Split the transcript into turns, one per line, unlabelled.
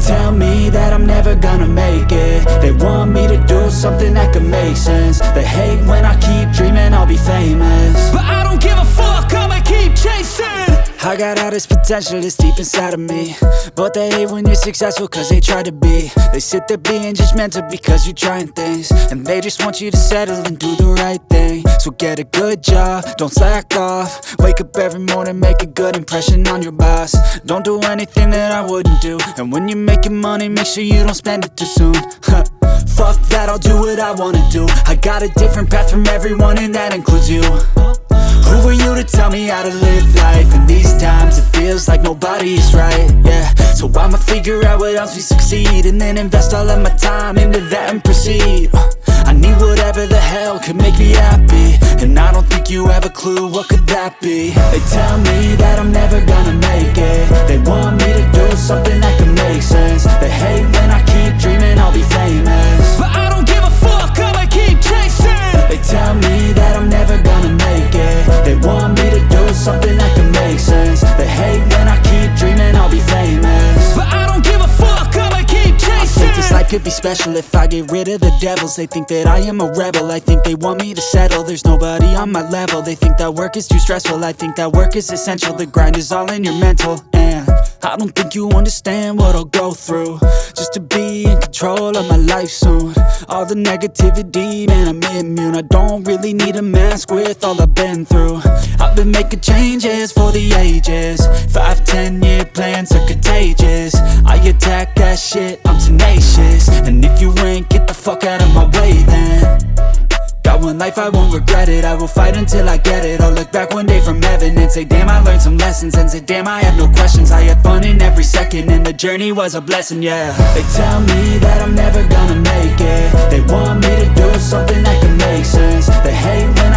tell me that I'm never gonna make it. They want me to do something that could make sense. They hate when I keep dreaming I'll be famous,
but I don't give a fuck, I'ma keep chasing.
I got all this potential that's deep inside of me, but they hate when you're successful cause they try to be. They sit there being judgmental because you're trying things, and they just want you to settle and do the right thing. So get a good job, don't slack off. Wake up every morning, make a good impression on your boss. Don't do anything that I wouldn't do, and when you're making money, make sure you don't spend it too soon. Fuck that, I'll do what I wanna do. I got a different path from everyone and that includes you. Who are you to tell me how to live life? In these times it feels like nobody's right, yeah. So I'ma figure out what else we succeed, and then invest all of my time into that and proceed. I need whatever the hell could make me happy, and I don't think you have a clue what could that be. They tell me that I'm never gonna make it. They want me to do something that could make sense. They hate when I keep dreaming I'll be famous,
but I don't give a fuck, I'ma keep chasing.
They tell me that I'm never gonna make it. They want me to do something that can make sense. They hate when I keep dreaming I'll be famous,
but I don't give a fuck, I'ma keep chasing.
I think this life could be special if I get rid of the devils. They think that I am a rebel, I think they want me to settle. There's nobody on my level, they think that work is too stressful. I think that work is essential, the grind is all in your mental. And I don't think you understand what I'll go through just to be in control of my life soon. All the negativity, man, I'm immune. I don't really need a mask with all I've been through. I've been making changes for the ages. 5-10 year plans are contagious. I attack that shit, I'm tenacious. And if you ain't, get the fuck out of my way then. Got one life, I won't regret it. I will fight until I get it. I'll look back one day from heaven and say damn, I learned some lessons. And say damn, I have no questions. I had fun in every second, and the journey was a blessing, yeah. They tell me that I'm never gonna make it. They want me to do something that can make sense. They hate when